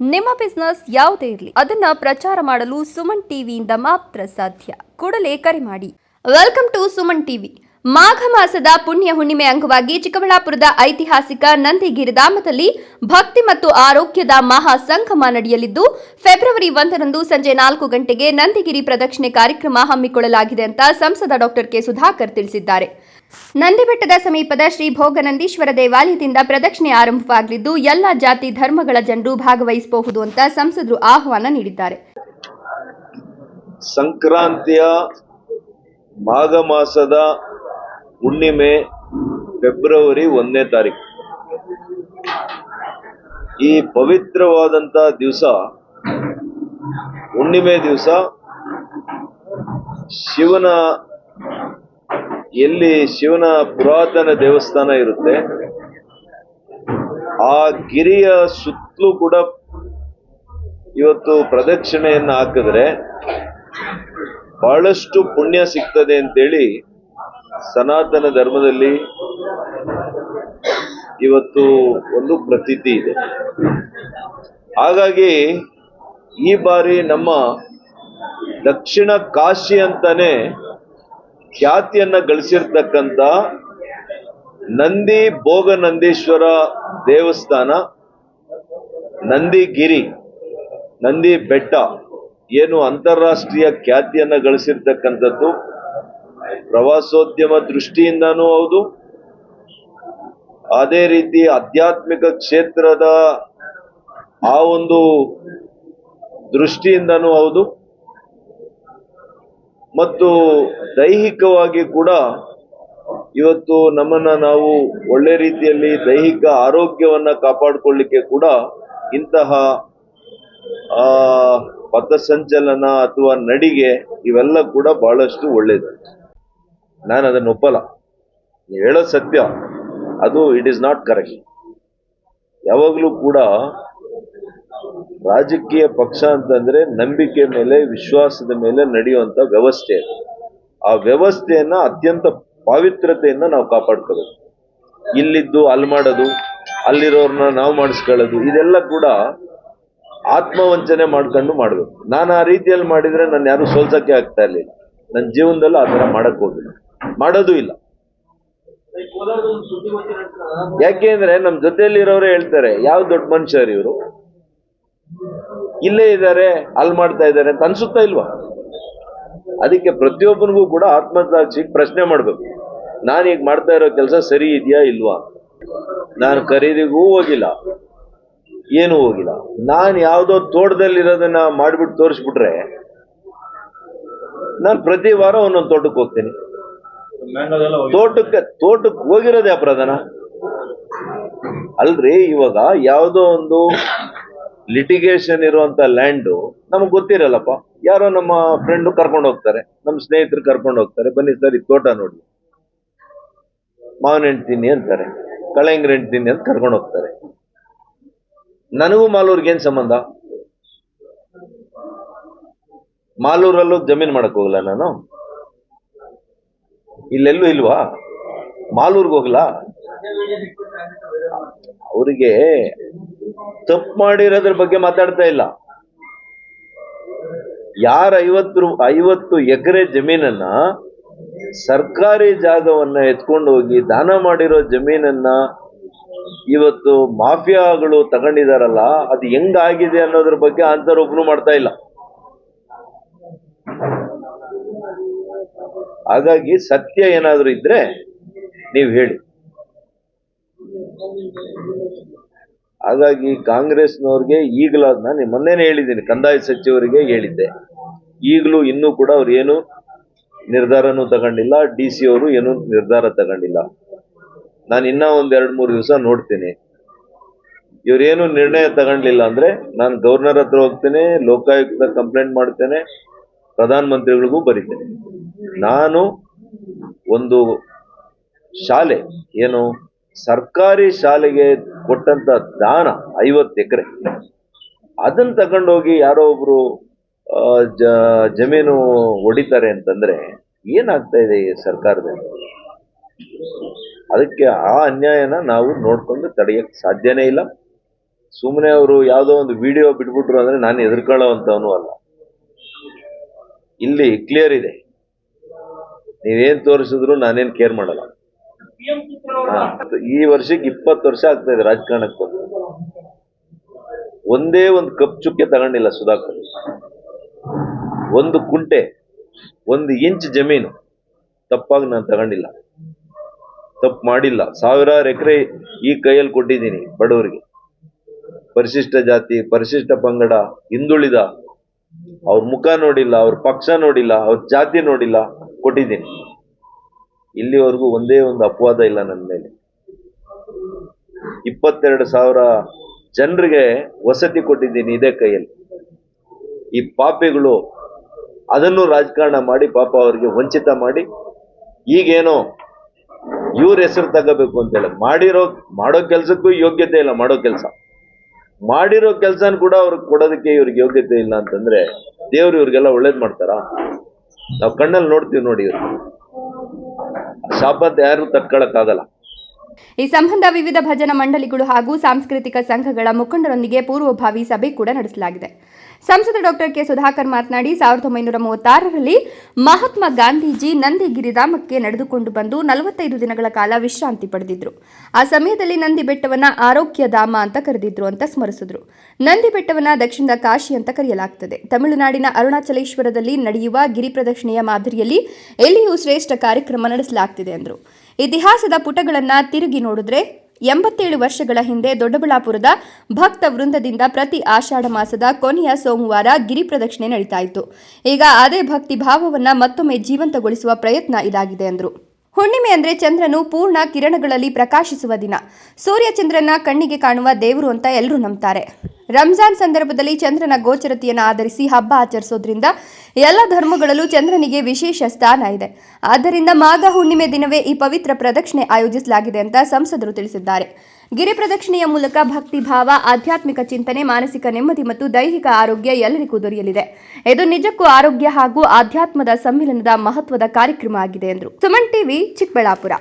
ನಿಮ್ಮ ಬಿಸ್ನೆಸ್ ಯಾವುದೇ ಇರಲಿ ಅದನ್ನ ಪ್ರಚಾರ ಮಾಡಲು ಸುಮನ್ ಟಿವಿಯಿಂದ ಮಾತ್ರ ಸಾಧ್ಯ. ಕೂಡಲೇ ಕರೆ ಮಾಡಿ. Welcome to Suman TV. ಮಾಘ ಮಾಸದ ಪುಣ್ಯ ಹುಣ್ಣಿಮೆ ಅಂಗವಾಗಿ ಚಿಕ್ಕಬಳ್ಳಾಪುರದ ಐತಿಹಾಸಿಕ ನಂದಿಗಿರಿಧಾಮದಲ್ಲಿ ಭಕ್ತಿ ಮತ್ತು ಆರೋಗ್ಯದ ಮಹಾ ಸಂಗಮ ನಡೆಯಲಿದ್ದು ಫೆಬ್ರವರಿ 1ರಂದು ಸಂಜೆ 4 ಗಂಟೆಗೆ ನಂದಿಗಿರಿ ಪ್ರದಕ್ಷಿಣೆ ಕಾರ್ಯಕ್ರಮ ಹಮ್ಮಿಕೊಳ್ಳಲಾಗಿದೆ ಅಂತ ಸಂಸದ ಡಾಕ್ಟರ್ ಕೆ ಸುಧಾಕರ್ ತಿಳಿಸಿದ್ದಾರೆ. ನಂದಿಬೆಟ್ಟದ ಸಮೀಪದ ಶ್ರೀ ಭೋಗನಂದೀಶ್ವರ ದೇವಾಲಯದಿಂದ ಪ್ರದಕ್ಷಿಣೆ ಆರಂಭವಾಗಲಿದ್ದು ಎಲ್ಲ ಜಾತಿ ಧರ್ಮಗಳ ಜನರು ಭಾಗವಹಿಸಬಹುದು ಅಂತ ಸಂಸದರು ಆಹ್ವಾನ ನೀಡಿದ್ದಾರೆ. ಸಂಕ್ರಾಂತಿಯ ಮಾಘ ಮಾಸದ ಹುಣ್ಣಿಮೆ ಫೆಬ್ರವರಿ 1ನೇ ತಾರೀಕು. ಈ ಪವಿತ್ರವಾದಂತ ದಿವಸ, ಹುಣ್ಣಿಮೆ ದಿವಸ, ಶಿವನ ಪುರಾತನ ದೇವಸ್ಥಾನ ಇರುತ್ತೆ, ಆ ಗಿರಿಯ ಸುತ್ತಲೂ ಕೂಡ ಇವತ್ತು ಪ್ರದಕ್ಷಿಣೆಯನ್ನು ಹಾಕಿದ್ರೆ ಬಹಳಷ್ಟು ಪುಣ್ಯ ಸಿಗ್ತದೆ ಅಂತೇಳಿ ಸನಾತನ ಧರ್ಮದಲ್ಲಿ ಇವತ್ತು ಒಂದು ಪ್ರತೀತಿ ಇದೆ. ಹಾಗಾಗಿ ಈ ಬಾರಿ ನಮ್ಮ ದಕ್ಷಿಣ ಕಾಶಿ ಅಂತಾನೆ ಖ್ಯಾತಿಯನ್ನ ಗಳಿಸಿರ್ತಕ್ಕಂಥ ನಂದಿ ಭೋಗನಂದೀಶ್ವರ ದೇವಸ್ಥಾನ, ನಂದಿಗಿರಿ, ನಂದಿ ಬೆಟ್ಟ ಏನು ಅಂತಾರಾಷ್ಟ್ರೀಯ ಖ್ಯಾತಿಯನ್ನ ಗಳಿಸಿರ್ತಕ್ಕಂಥದ್ದು, ಪ್ರವಾಸೋದ್ಯಮ ದೃಷ್ಟಿಯಿಂದನೂ ಹೌದು, ಅದೇ ರೀತಿ ಆಧ್ಯಾತ್ಮಿಕ ಕ್ಷೇತ್ರದ ಆ ಒಂದು ದೃಷ್ಟಿಯಿಂದನೂ ಹೌದು, ಮತ್ತು ದೈಹಿಕವಾಗಿ ಕೂಡ ಇವತ್ತು ನಮ್ಮನ್ನ ನಾವು ಒಳ್ಳೆ ರೀತಿಯಲ್ಲಿ ದೈಹಿಕ ಆರೋಗ್ಯವನ್ನ ಕಾಪಾಡಿಕೊಳ್ಳಿಕ್ಕೆ ಕೂಡ ಇಂತಹ ಪಥಸಂಚಲನ ಅಥವಾ ನಡಿಗೆ ಇವೆಲ್ಲ ಕೂಡ ಬಹಳಷ್ಟು ಒಳ್ಳೇದು. ನಾನು ಅದನ್ನು ಒಪ್ಪಲ್ಲ. ನೀವು ಹೇಳೋದು ಸತ್ಯ, ಅದು ಇಟ್ ಈಸ್ ನಾಟ್ ಕರೆಕ್ಟ್. ಯಾವಾಗಲೂ ಕೂಡ ರಾಜಕೀಯ ಪಕ್ಷ ಅಂತಂದ್ರೆ ನಂಬಿಕೆ ಮೇಲೆ, ವಿಶ್ವಾಸದ ಮೇಲೆ ನಡೆಯುವಂತ ವ್ಯವಸ್ಥೆ. ಆ ವ್ಯವಸ್ಥೆಯನ್ನ ಅತ್ಯಂತ ಪಾವಿತ್ರತೆಯಿಂದ ನಾವು ಕಾಪಾಡ್ಕೋಬೇಕು. ಇಲ್ಲಿದ್ದು ಅಲ್ಲಿ ಮಾಡೋದು, ಅಲ್ಲಿರೋರ್ನ ನಾವು ಮಾಡಿಸ್ಕೊಳ್ಳೋದು, ಇದೆಲ್ಲ ಕೂಡ ಆತ್ಮವಂಚನೆ ಮಾಡ್ಕೊಂಡು ಮಾಡ್ಬೇಕು. ನಾನು ಆ ರೀತಿಯಲ್ಲಿ ಮಾಡಿದ್ರೆ ನಾನು ಯಾರು ಸೋಲ್ಸಕ್ಕೆ ಆಗ್ತಾ ಇರ್ಲಿಲ್ಲ. ನನ್ನ ಜೀವನದಲ್ಲಿ ಆ ಥರ ಮಾಡಕ್ ಹೋಗಿಲ್ಲ, ಮಾಡೋದು ಇಲ್ಲ. ಯಾಕೆಂದ್ರೆ ನಮ್ಮ ಜೊತೆಯಲ್ಲಿರೋರೇ ಹೇಳ್ತಾರೆ, ಯಾವ ದೊಡ್ಡ ಮನುಷ್ಯರು ಇವರು, ಇಲ್ಲೇ ಇದ್ದಾರೆ, ಅಲ್ಲಿ ಮಾಡ್ತಾ ಇದ್ದಾರೆ ಅಂತ ಅನ್ಸುತ್ತಾ ಇಲ್ವಾ? ಅದಕ್ಕೆ ಪ್ರತಿಯೊಬ್ಬನಿಗೂ ಕೂಡ ಆತ್ಮಸಾಕ್ಷಿ ಪ್ರಶ್ನೆ ಮಾಡ್ಬೇಕು. ನಾನೀಗ ಮಾಡ್ತಾ ಇರೋ ಕೆಲಸ ಸರಿ ಇದೆಯಾ ಇಲ್ವಾ? ನಾನು ಖರೀದಿಗೂ ಹೋಗಿಲ್ಲ, ಏನು ಹೋಗಿಲ್ಲ. ನಾನು ಯಾವುದೋ ತೋಟದಲ್ಲಿರೋದನ್ನ ಮಾಡ್ಬಿಟ್ಟು ತೋರಿಸ್ಬಿಟ್ರೆ ನಾನು ಪ್ರತಿ ವಾರ ಒಂದೊಂದು ತೋಟಕ್ಕೆ ಹೋಗ್ತೀನಿ. ತೋಟಕ್ಕೆ ಹೋಗಿರೋದೇ ಅಪರಾಧನ ಅಲ್ರಿ? ಇವಾಗ ಯಾವುದೋ ಒಂದು ಲಿಟಿಗೇಷನ್ ಇರುವಂತ ಲ್ಯಾಂಡು ನಮಗ್ ಗೊತ್ತಿರಲ್ಲಪ್ಪ, ಯಾರೋ ನಮ್ಮ ಫ್ರೆಂಡು ಕರ್ಕೊಂಡು ಹೋಗ್ತಾರೆ, ನಮ್ಮ ಸ್ನೇಹಿತರು ಕರ್ಕೊಂಡು ಹೋಗ್ತಾರೆ, ಬನ್ನಿ ಸರ್ ಈ ತೋಟ ನೋಡಿ, ಮಾವಿನ ಹಣ್ಣು ತಿನ್ನಿ ಅಂತಾರೆ, ಕಳೆಂಗರ ಹಣ್ಣು ತಿನ್ನಿ ಅಂತ ಕರ್ಕೊಂಡು ಹೋಗ್ತಾರೆ. ನನಗೂ ಮಾಲೂರ್ಗೇನ್ ಸಂಬಂಧ? ಮಾಲೂರಲ್ಲೂ ಜಮೀನ್ ಮಾಡಕ್ ಹೋಗಲ್ಲ ನಾನು? ಇಲ್ಲೆಲ್ಲೂ ಇಲ್ವಾ? ಮಾಲೂರ್ಗೆ ಹೋಗ್ಲಾ? ಅವರಿಗೆ ತಪ್ಪು ಮಾಡಿರೋದ್ರ ಬಗ್ಗೆ ಮಾತಾಡ್ತಾ ಇಲ್ಲ. ಯಾರ 50 ಎಕರೆ ಜಮೀನನ್ನ, ಸರ್ಕಾರಿ ಜಾಗವನ್ನ ಎತ್ಕೊಂಡು ಹೋಗಿ ದಾನ ಮಾಡಿರೋ ಜಮೀನನ್ನ ಇವತ್ತು ಮಾಫಿಯಾಗಳು ತಗೊಂಡಿದಾರಲ್ಲ, ಅದು ಹೆಂಗಾಗಿದೆ ಅನ್ನೋದ್ರ ಬಗ್ಗೆ ಆನ್ಸರ್ ಒಬ್ರು ಮಾಡ್ತಾ ಇಲ್ಲ. ಹಾಗಾಗಿ ಸತ್ಯ ಏನಾದ್ರೂ ಇದ್ರೆ ನೀವು ಹೇಳಿ. ಹಾಗಾಗಿ ಕಾಂಗ್ರೆಸ್ನವ್ರಿಗೆ ಈಗಲಾದ, ನಾನು ಮೊನ್ನೆನೇ ಹೇಳಿದ್ದೀನಿ, ಕಂದಾಯ ಸಚಿವರಿಗೆ ಹೇಳಿದ್ದೆ, ಈಗಲೂ ಇನ್ನೂ ಕೂಡ ಅವ್ರು ಏನು ನಿರ್ಧಾರನೂ ತಗೊಂಡಿಲ್ಲ, DC ಅವರು ಏನು ನಿರ್ಧಾರ ತಗೊಂಡಿಲ್ಲ. ನಾನು ಇನ್ನ ಒಂದ್ 2-3 ದಿವಸ ನೋಡ್ತೀನಿ. ಇವ್ರೇನು ನಿರ್ಣಯ ತಗೊಂಡಿಲ್ಲ ಅಂದ್ರೆ ನಾನು ಗವರ್ನರ್ ಹತ್ರ ಹೋಗ್ತೇನೆ, ಲೋಕಾಯುಕ್ತ ಕಂಪ್ಲೇಂಟ್ ಮಾಡ್ತೇನೆ, ಪ್ರಧಾನ ಮಂತ್ರಿಗಳಿಗೂ ಬರೀತೇನೆ. ನಾನು ಒಂದು ಶಾಲೆ, ಏನು ಸರ್ಕಾರಿ ಶಾಲೆಗೆ ಕೊಟ್ಟಂತ ದಾನ 50 ಎಕರೆ, ಅದನ್ನ ತಗೊಂಡೋಗಿ ಯಾರೋ ಒಬ್ರು ಜಮೀನು ಹೊಡಿತಾರೆ ಅಂತಂದ್ರೆ ಏನಾಗ್ತಾ ಇದೆ ಈ ಸರ್ಕಾರದಲ್ಲಿ? ಅದಕ್ಕೆ ಆ ಅನ್ಯಾಯನ ನಾವು ನೋಡ್ಕೊಂಡು ತಡೆಯಕ್ಕೆ ಸಾಧ್ಯನೇ ಇಲ್ಲ. ಸುಮ್ಮನೆ ಅವರು ಯಾವುದೋ ಒಂದು ವಿಡಿಯೋ ಬಿಟ್ಬಿಟ್ರು ಅಂದ್ರೆ ನಾನು ಎದುರ್ಕೊಳ್ಳೋ ಅಂತವನು ಅಲ್ಲ. ಇಲ್ಲಿ ಕ್ಲಿಯರ್ ಇದೆ, ನೀವೇನ್ ತೋರಿಸಿದ್ರು ನಾನೇನ್ ಕೇರ್ ಮಾಡಲ್ಲ. ಈ ವರ್ಷಕ್ಕೆ 20 ವರ್ಷ ಆಗ್ತಾ ಇದೆ ರಾಜಕಾರಣಕ್ಕೆ ಬಂದು. ಒಂದೇ ಒಂದು ಕಪ್ ಚುಕ್ಕೆ ತಗೊಂಡಿಲ್ಲ ಸುಧಾಕರ್. ಒಂದು ಕುಂಟೆ, 1 ಇಂಚ್ ಜಮೀನು ತಪ್ಪಾಗಿ ನಾನು ತಗೊಂಡಿಲ್ಲ, ತಪ್ಪು ಮಾಡಿಲ್ಲ. 1000 ಎಕರೆ ಈ ಕೈಯಲ್ಲಿ ಕೊಟ್ಟಿದ್ದೀನಿ ಬಡವರಿಗೆ, ಪರಿಶಿಷ್ಟ ಜಾತಿ, ಪರಿಶಿಷ್ಟ ಪಂಗಡ, ಹಿಂದುಳಿದ. ಅವ್ರ ಮುಖ ನೋಡಿಲ್ಲ, ಅವ್ರ ಪಕ್ಷ ನೋಡಿಲ್ಲ, ಅವ್ರ ಜಾತಿ ನೋಡಿಲ್ಲ, ಕೊಟ್ಟಿದ್ದೀನಿ. ಇಲ್ಲಿವರೆಗೂ ಒಂದೇ ಒಂದು ಅಪವಾದ ಇಲ್ಲ ನನ್ನ ಮೇಲೆ. 22,000 ಜನರಿಗೆ ವಸತಿ ಕೊಟ್ಟಿದ್ದೀನಿ ಇದೇ ಕೈಯಲ್ಲಿ. ಈ ಪಾಪಿಗಳು ಅದನ್ನು ರಾಜಕಾರಣ ಮಾಡಿ ಪಾಪ ಅವರಿಗೆ ವಂಚಿತ ಮಾಡಿ ಈಗೇನೋ ಇವ್ರ ಹೆಸರು ತಗೋಬೇಕು ಅಂತೇಳಿ ಮಾಡೋ ಕೆಲ್ಸಕ್ಕೂ ಯೋಗ್ಯತೆ ಇಲ್ಲ. ಮಾಡಿರೋ ಕೆಲ್ಸನ ಕೂಡ ಅವ್ರಿಗೆ ಕೊಡೋದಕ್ಕೆ ಇವ್ರಿಗೆ ಯೋಗ್ಯತೆ ಇಲ್ಲ ಅಂತಂದ್ರೆ ದೇವ್ರು ಇವ್ರಿಗೆಲ್ಲ ಒಳ್ಳೇದ್ ಮಾಡ್ತಾರ? ನಾವು ಕಣ್ಣಲ್ಲಿ ನೋಡ್ತೀವಿ ನೋಡಿ. ಇವ್ರು ಶಾಪತ್ ಯಾರು ತಟ್ಕೊಳಕ್ಕಾಗಲ್ಲ. ಈ ಸಂಬಂಧ ವಿವಿಧ ಭಜನಾ ಮಂಡಳಿಗಳು ಹಾಗೂ ಸಾಂಸ್ಕೃತಿಕ ಸಂಘಗಳ ಮುಖಂಡರೊಂದಿಗೆ ಪೂರ್ವಭಾವಿ ಸಭೆ ಕೂಡ ನಡೆಸಲಾಗಿದೆ. ಸಂಸದ ಡಾಕ್ಟರ್ ಕೆ ಸುಧಾಕರ್ ಮಾತನಾಡಿ 1936ರಲ್ಲಿ ಮಹಾತ್ಮ ಗಾಂಧೀಜಿ ನಂದಿ ಗಿರಿಧಾಮಕ್ಕೆ ನಡೆದುಕೊಂಡು ಬಂದು 45 ದಿನಗಳ ಕಾಲ ವಿಶ್ರಾಂತಿ ಪಡೆದಿದ್ರು. ಆ ಸಮಯದಲ್ಲಿ ನಂದಿ ಬೆಟ್ಟವನ್ನ ಆರೋಗ್ಯಧಾಮ ಅಂತ ಕರೆದಿದ್ರು ಅಂತ ಸ್ಮರಿಸಿದ್ರು. ನಂದಿ ಬೆಟ್ಟವನ್ನ ದಕ್ಷಿಣದ ಕಾಶಿ ಅಂತ ಕರೆಯಲಾಗ್ತದೆ. ತಮಿಳುನಾಡಿನ ಅರುಣಾಚಲೇಶ್ವರದಲ್ಲಿ ನಡೆಯುವ ಗಿರಿ ಪ್ರದಕ್ಷಿಣೆಯ ಮಾದರಿಯಲ್ಲಿ ಎಲ್ಲಿಯೂ ಶ್ರೇಷ್ಠ ಕಾರ್ಯಕ್ರಮ ನಡೆಸಲಾಗ್ತಿದೆ ಎಂದರು. ಇತಿಹಾಸದ ಪುಟಗಳನ್ನ ತಿರುಗಿ ನೋಡಿದ್ರೆ 87 ವರ್ಷಗಳ ಹಿಂದೆ ದೊಡ್ಡಬಳ್ಳಾಪುರದ ಭಕ್ತ ವೃಂದದಿಂದ ಪ್ರತಿ ಆಷಾಢ ಮಾಸದ ಕೊನೆಯ ಸೋಮವಾರ ಗಿರಿ ಪ್ರದಕ್ಷಿಣೆ ನಡೀತಾ ಇತ್ತು. ಈಗ ಅದೇ ಭಕ್ತಿ ಭಾವವನ್ನ ಮತ್ತೊಮ್ಮೆ ಜೀವಂತಗೊಳಿಸುವ ಪ್ರಯತ್ನ ಇದಾಗಿದೆ ಎಂದರು. ಹುಣ್ಣಿಮೆ ಅಂದ್ರೆ ಚಂದ್ರನು ಪೂರ್ಣ ಕಿರಣಗಳಲ್ಲಿ ಪ್ರಕಾಶಿಸುವ ದಿನ. ಸೂರ್ಯ ಚಂದ್ರನ ಕಣ್ಣಿಗೆ ಕಾಣುವ ದೇವರು ಅಂತ ಎಲ್ಲರೂ ನಂಬ್ತಾರೆ. ರಂಜಾನ್ ಸಂದರ್ಭದಲ್ಲಿ ಚಂದ್ರನ ಗೋಚರತೆಯನ್ನು ಆಧರಿಸಿ ಹಬ್ಬ ಆಚರಿಸೋದ್ರಿಂದ ಎಲ್ಲ ಧರ್ಮಗಳಲ್ಲೂ ಚಂದ್ರನಿಗೆ ವಿಶೇಷ ಸ್ಥಾನ ಇದೆ. ಆದ್ದರಿಂದ ಮಾಘ ಹುಣ್ಣಿಮೆ ದಿನವೇ ಈ ಪವಿತ್ರ ಪ್ರದಕ್ಷಿಣೆ ಆಯೋಜಿಸಲಾಗಿದೆ ಅಂತ ಸಂಸದರು ತಿಳಿಸಿದ್ದಾರೆ. ಗಿರಿ ಪ್ರದಕ್ಷಿಣೆಯ ಮೂಲಕ ಭಕ್ತಿ ಭಾವ, ಆಧ್ಯಾತ್ಮಿಕ ಚಿಂತನೆ, ಮಾನಸಿಕ ನೆಮ್ಮದಿ ಮತ್ತು ದೈಹಿಕ ಆರೋಗ್ಯ ಎಲ್ಲರಿಗೂ ದೊರೆಯಲಿದೆ. ಇದು ನಿಜಕ್ಕೂ ಆರೋಗ್ಯ ಹಾಗೂ ಆಧ್ಯಾತ್ಮದ ಸಮ್ಮಿಲನದ ಮಹತ್ವದ ಕಾರ್ಯಕ್ರಮ ಆಗಿದೆ ಎಂದರು. ಸುಮನ್ ಟಿವಿ, ಚಿಕ್ಕಬಳ್ಳಾಪುರ.